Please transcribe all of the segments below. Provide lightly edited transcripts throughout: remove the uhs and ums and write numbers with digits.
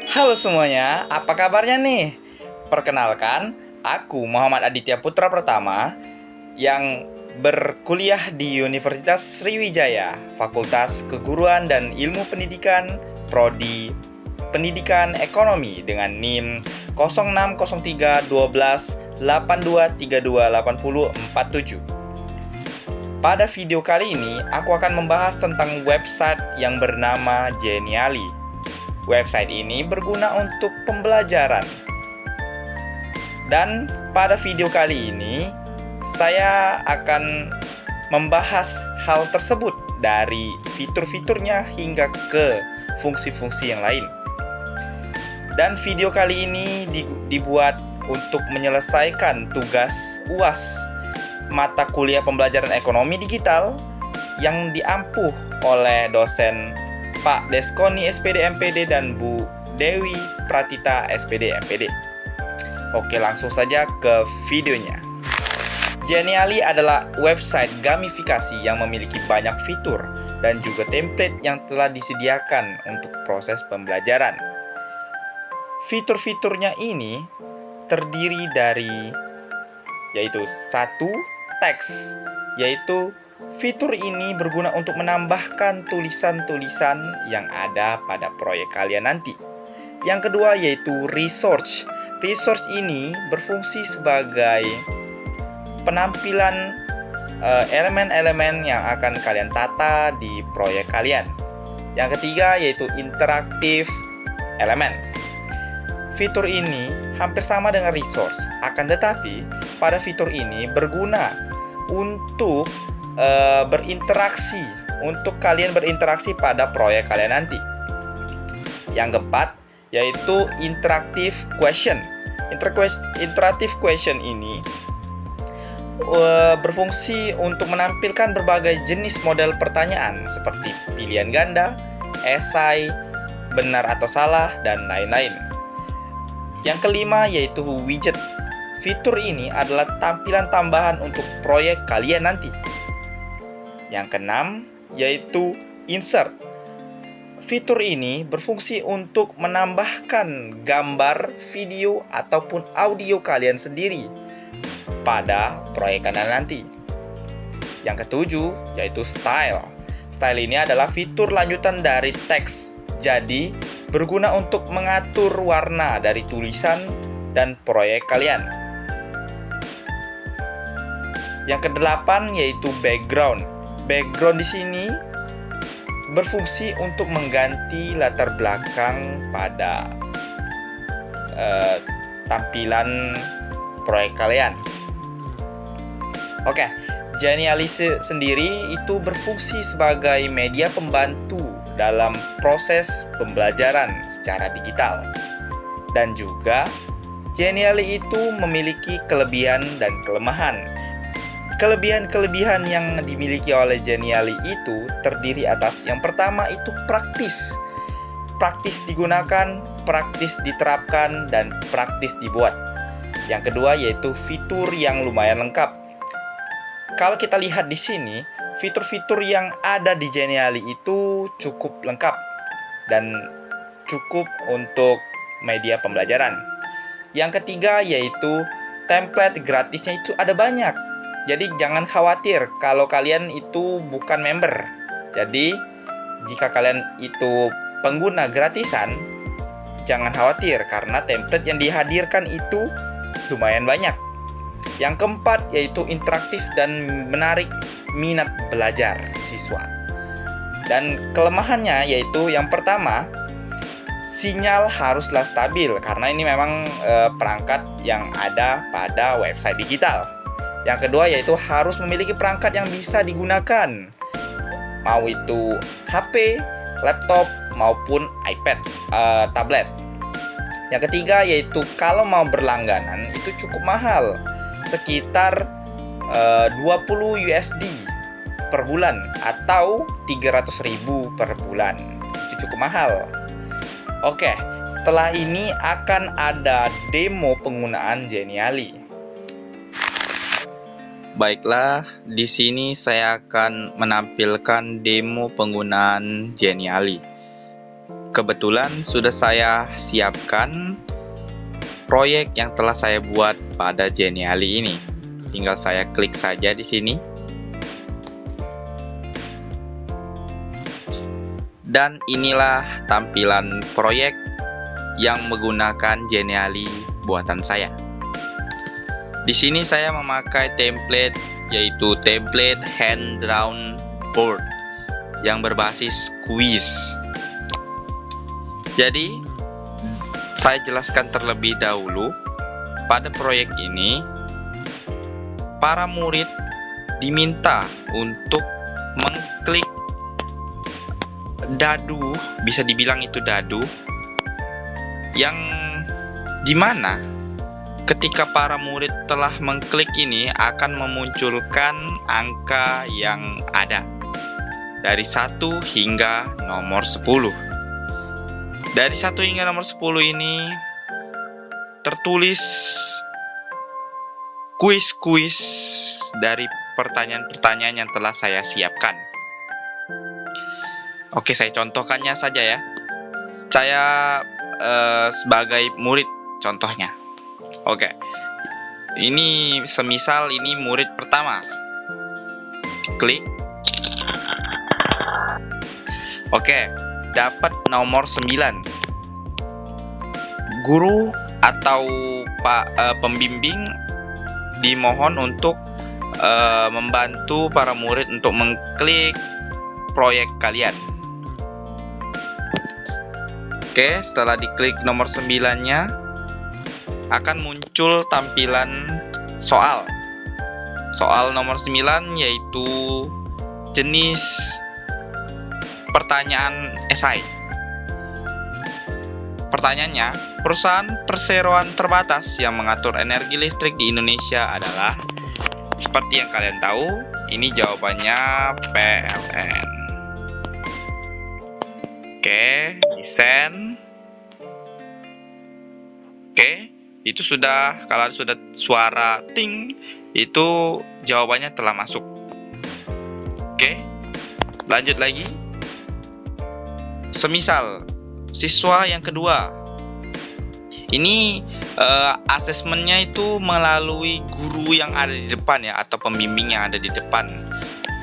Halo semuanya, apa kabarnya nih? Perkenalkan, aku Muhammad Aditya Putra Pertama yang berkuliah di Universitas Sriwijaya, Fakultas Keguruan dan Ilmu Pendidikan, Prodi Pendidikan Ekonomi dengan NIM 06031282328047. Pada video kali ini, aku akan membahas tentang website yang bernama Genially. Website ini berguna untuk pembelajaran. Dan pada video kali ini, saya akan membahas hal tersebut dari fitur-fiturnya hingga ke fungsi-fungsi yang lain. Dan video kali ini dibuat untuk menyelesaikan tugas UAS mata kuliah pembelajaran ekonomi digital yang diampuh oleh dosen Pak Deskoni SPD MPD dan Bu Dewi Pratita SPD MPD. Oke, langsung saja ke videonya. Genially adalah website gamifikasi yang memiliki banyak fitur dan juga template yang telah disediakan untuk proses pembelajaran. Fitur-fiturnya ini terdiri dari yaitu 1. Teks, yaitu fitur ini berguna untuk menambahkan tulisan-tulisan yang ada pada proyek kalian nanti. Yang kedua yaitu resource. Resource ini berfungsi sebagai penampilan elemen-elemen yang akan kalian tata di proyek kalian. Yang ketiga yaitu interaktif elemen. Fitur ini hampir sama dengan resource, akan tetapi pada fitur ini berguna untuk berinteraksi, untuk kalian berinteraksi pada proyek kalian nanti. Yang keempat yaitu interactive question. Interactive question ini berfungsi untuk menampilkan berbagai jenis model pertanyaan seperti pilihan ganda, esai, benar atau salah, dan lain-lain. Yang kelima yaitu widget. Fitur ini adalah tampilan tambahan untuk proyek kalian nanti. Yang keenam yaitu insert. Fitur ini berfungsi untuk menambahkan gambar, video, ataupun audio kalian sendiri pada proyek kalian nanti. Yang ketujuh yaitu style. Style ini adalah fitur lanjutan dari teks. Jadi, berguna untuk mengatur warna dari tulisan dan proyek kalian. Yang kedelapan yaitu background. Background di sini berfungsi untuk mengganti latar belakang pada tampilan proyek kalian. Oke, Genially sendiri itu berfungsi sebagai media pembantu dalam proses pembelajaran secara digital. Dan juga Genially itu memiliki kelebihan dan kelemahan. Kelebihan-kelebihan yang dimiliki oleh Genially itu terdiri atas yang pertama itu praktis. Praktis digunakan, praktis diterapkan, dan praktis dibuat. Yang kedua yaitu fitur yang lumayan lengkap. Kalau kita lihat di sini, fitur-fitur yang ada di Genially itu cukup lengkap dan cukup untuk media pembelajaran. Yang ketiga yaitu template gratisnya itu ada banyak. Jadi jangan khawatir kalau kalian itu bukan member. Jadi jika kalian itu pengguna gratisan, jangan khawatir karena template yang dihadirkan itu lumayan banyak. Yang keempat yaitu interaktif dan menarik minat belajar siswa. Dan kelemahannya yaitu yang pertama, sinyal haruslah stabil karena ini memang perangkat yang ada pada website digital. Yang kedua yaitu harus memiliki perangkat yang bisa digunakan, mau itu HP, laptop maupun iPad, tablet. Yang ketiga yaitu kalau mau berlangganan itu cukup mahal, sekitar 20 USD per bulan atau 300.000 per bulan. Itu cukup mahal. Oke, setelah ini akan ada demo penggunaan Genially. Baiklah, di sini saya akan menampilkan demo penggunaan Genially. kebetulan sudah saya siapkan proyek yang telah saya buat pada Genially ini. Tinggal saya klik saja di sini. Dan inilah tampilan proyek yang menggunakan Genially buatan saya. Di sini saya memakai template, yaitu template hand drawn board yang berbasis quiz. Jadi, saya jelaskan terlebih dahulu, pada proyek ini, para murid diminta untuk mengklik dadu, bisa dibilang itu dadu, yang dimana ketika para murid telah mengklik ini akan memunculkan angka yang ada dari 1 hingga nomor 10. Dari 1 hingga nomor 10 ini tertulis kuis-kuis dari pertanyaan-pertanyaan yang telah saya siapkan. Oke, saya contohkannya saja ya. Saya sebagai murid contohnya. Oke. Ini semisal ini murid pertama. Klik. Oke. Dapat nomor 9. Guru atau pembimbing dimohon untuk membantu para murid untuk mengklik proyek kalian. Oke, setelah diklik nomor 9-nya akan muncul tampilan soal. Soal nomor 9 yaitu jenis pertanyaan esai. Pertanyaannya, perusahaan perseroan terbatas yang mengatur energi listrik di Indonesia adalah, seperti yang kalian tahu, ini jawabannya PLN. Oke, desain. Oke, itu sudah, kalau sudah suara ting, itu jawabannya telah masuk. Oke, lanjut lagi. Semisal siswa yang kedua, ini asesmennya itu melalui guru yang ada di depan ya, atau pembimbing yang ada di depan.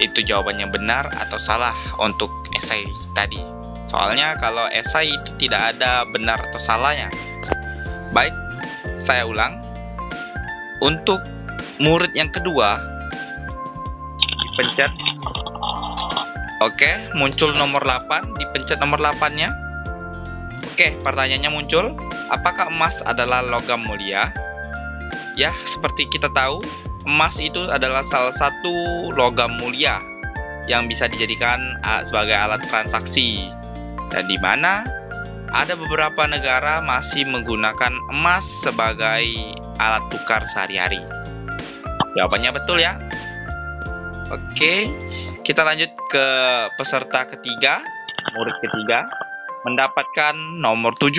Itu jawabannya benar atau salah untuk esai tadi. Soalnya kalau esai itu tidak ada benar atau salahnya. Baik, saya ulang. Untuk murid yang kedua, dipencet. Oke, muncul nomor 8, dipencet nomor 8-nya. Oke, pertanyaannya muncul, apakah emas adalah logam mulia? Ya, seperti kita tahu, emas itu adalah salah satu logam mulia yang bisa dijadikan sebagai alat transaksi. Dan di mana ada beberapa negara masih menggunakan emas sebagai alat tukar sehari-hari. Jawabannya betul ya. Oke, kita lanjut ke peserta ketiga, murid ketiga, mendapatkan nomor 7.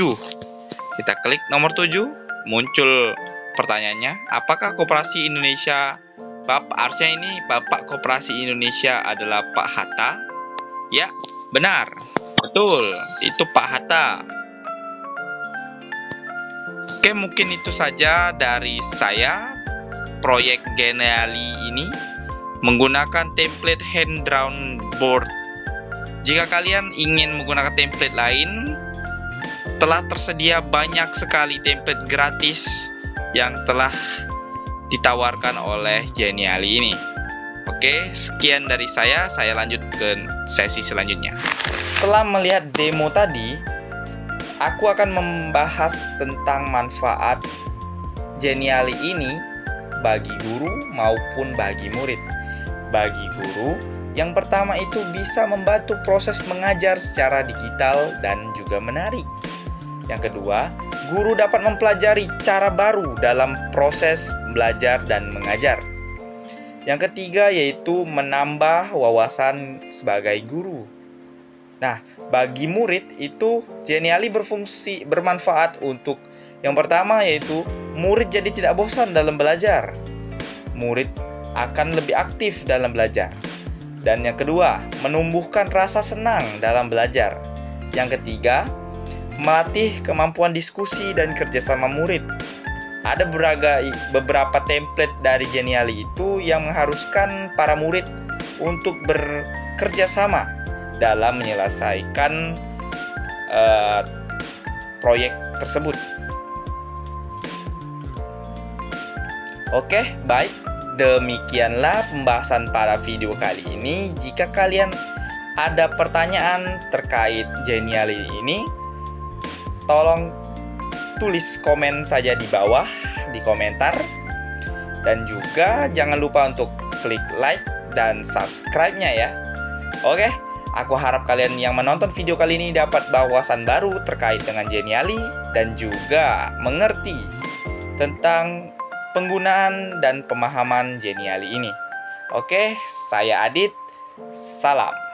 Kita klik nomor 7, muncul pertanyaannya, apakah Koperasi Indonesia, harusnya ini Bapak Koperasi Indonesia adalah Pak Hatta? Ya, benar. Betul, itu Pak Hatta. Oke, mungkin itu saja dari saya. Proyek Genially ini menggunakan template hand drawn board. Jika kalian ingin menggunakan template lain, telah tersedia banyak sekali template gratis yang telah ditawarkan oleh Genially ini. Oke, sekian dari saya lanjut ke sesi selanjutnya. Setelah melihat demo tadi, aku akan membahas tentang manfaat Genially ini bagi guru maupun bagi murid. Bagi guru, yang pertama itu bisa membantu proses mengajar secara digital dan juga menarik. Yang kedua, guru dapat mempelajari cara baru dalam proses belajar dan mengajar. Yang ketiga yaitu menambah wawasan sebagai guru. Nah, bagi murid itu Genially bermanfaat untuk yang pertama yaitu murid jadi tidak bosan dalam belajar. Murid akan lebih aktif dalam belajar. Dan yang kedua, menumbuhkan rasa senang dalam belajar. Yang ketiga, melatih kemampuan diskusi dan kerjasama murid. Ada beberapa template dari Geniali itu yang mengharuskan para murid untuk bekerja sama dalam menyelesaikan proyek tersebut. Oke, baik. Demikianlah pembahasan pada video kali ini. Jika kalian ada pertanyaan terkait Geniali ini, tolong tulis komen saja di bawah di komentar. Dan juga jangan lupa untuk klik like dan subscribe-nya ya. Oke, aku harap kalian yang menonton video kali ini dapat wawasan baru terkait dengan Geniali dan juga mengerti tentang penggunaan dan pemahaman Geniali ini. Oke, saya Adit. Salam.